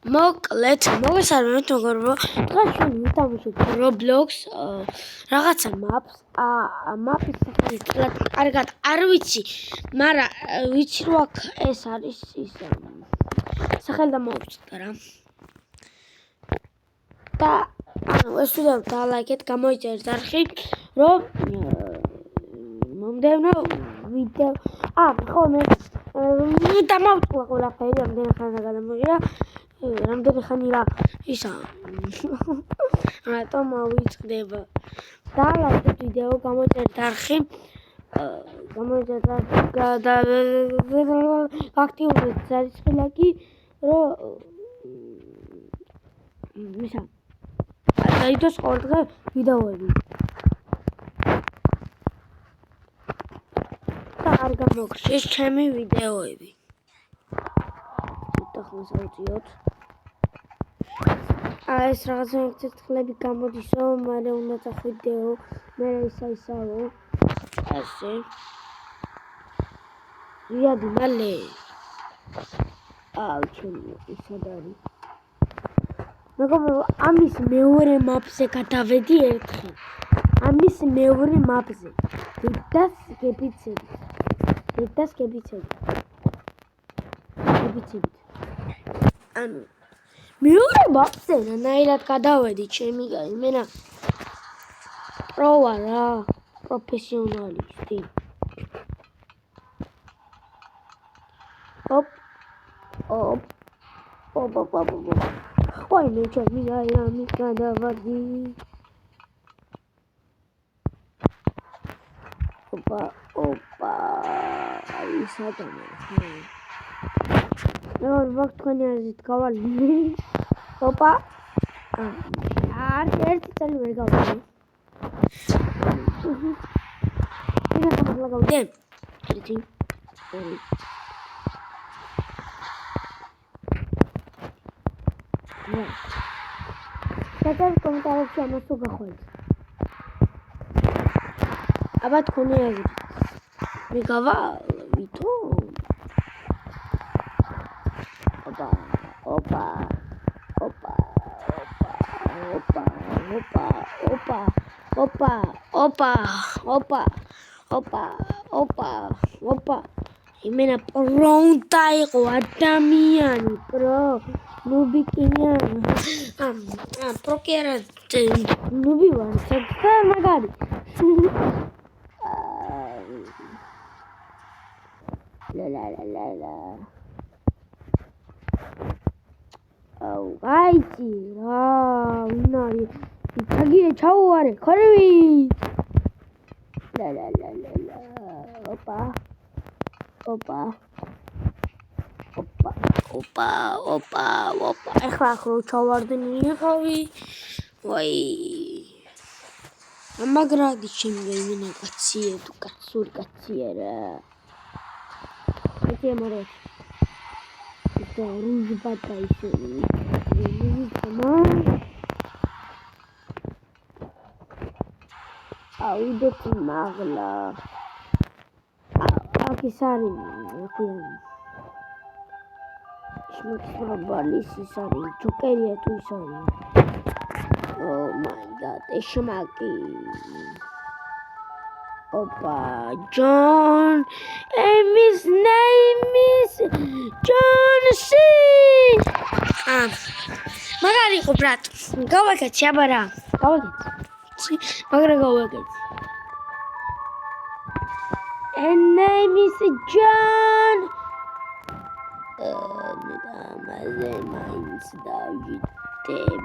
მოკლედ მოგესალმებით მეგობრებო. დღეს ჩვენ ვითამაშოთ Roblox რაღაცა მაპის სახელი კარგად არ ვიცი, მაგრამ ვიცი რომ აქ ეს არის ის სახელი და მოვწდა რა. და ეს ვიდეო დალაიქეთ, გამოიწერეთ არხი, რომ მომდევნო ვიდეო ხოლმე დამავწვა ყველაფერი, რამდენი ხანი გადამოიღია. რამდენი ხანი რა ისა რატომ ავიწყდება დალაიქეთ ვიდეო, გამოიწერეთ არხი, აქტიურეთ ზარისხილაკი, რომ ისა დაიდოს ყოველდღე ვიდეოები და არ გამოგრჩეს ჩემი ვიდეოები. ახლა ავწიოთ. ეს რაღაცა ცეცხლები გამოდისო, მაგრამ უნდა წახვიდეო, მე ისაო. ასე. ვიადი მალე. ჩემი ისად არის. მეგობრებო, ამის მეორე მაპზე გადავედი ერთხელ. ამის მეორე მაპზე. დედას გებიცები. ანუ მეორე მაპზე ნაირად გადავედი, ჩემი იმენა პროვა რა, პროფესიონალისტი. ოპ. Ой, ну что, меня გადავადი. Опа. ისადაა. ვარ თქვენი აზრით გავალი. Опа. ერთი წელი ვერ გავალი. მე გავაგავდე. ერთი. Сейчас комментарии на суга ходит. Აბა თქვენი აზრით. მე გავალვითო. Опа. იმენა პრონტა იყო ადამიანი, პრო. ნუბიკინიანი. პროკერა ნუბი ვარ, საერთოდ მაგარი. ლა. აიცი რა, ვინარი? თაგია ჩაუვარე, ხარვი. ლა. Опа. ეხლა ჩავარდნი იყავი. ვაი. მაგრადი შემიგეინა კაციე თუ კაცური კაციე რა. ეს მორე. ეს რუჟ ბატაისო. აუდეთ მაგლა. აკისარი ხიან. შმაკის ისარი, ჯოკერია თუ ისარი. Oh my god, ეშმაკი. Opa, John, and his name is John C. მაგარი ხო ბრატ, გავაკეთე აბარა, მაგრამ გავაკეთე. And name is John. Mains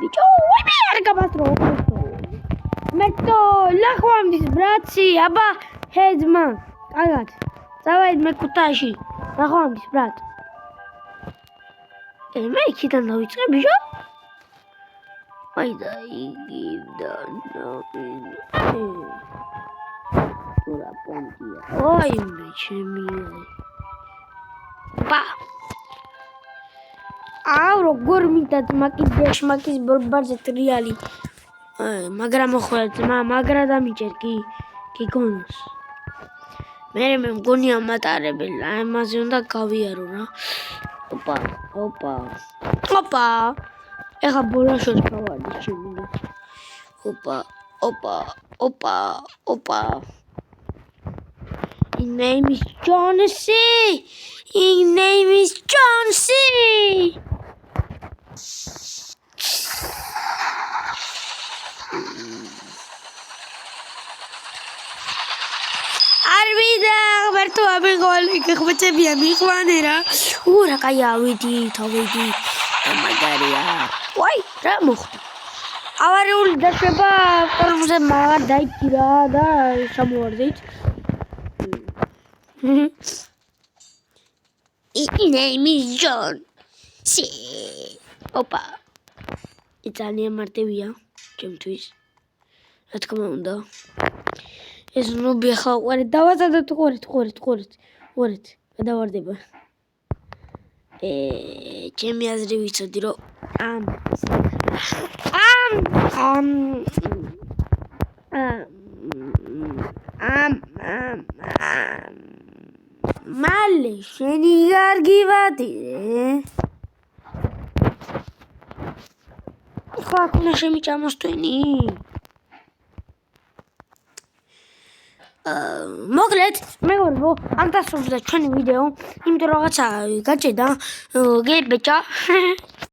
bicho, uite, arca patro. Metto, lakhvamdis bratsi, aba, hedma. Agat. Davai me kutashi. Lakhvamdis brat. მე იქიდან დავიწყე ბიჭო. აი და იგიდან ურა პონტია. ой, ჩემი. Ба. როგორ მიდად მაკის ბორბარზე ტრიალი. მაგრამ მოხვალ ძმა, მაგრა დამიჭერ კი გონოს. მე მგონია მატარებელი, ამაზე უნდა გავიარო რა. Опа. ოპა. ეხა ბოლაშოს გავარდი შემიძლია. ოპა. His name is John-C. His name is John-C. Arvida, Berto, amigo, che come c'è mia amico nera. Ora caiaviti, toviti. Oh my god, yeah. Why? Ramo. Avarul da sheba, per se ma dai tirada, samordit. His name is John. Sí. Opa. Italia Martevia. Jim Twist. Let's come on though. Es no vieja. What was that? What? Ada deba. Ჩემი აზრი ვიცოდი რომ მალე შენი კარგი ვადირე ხო უნდა შემიჭამოსტვენი მოკლედ მეგობრებო ამ დასრულდა ჩვენი ვიდეო იმიტომ რომ რაღაცა გაჭედა გებეჭა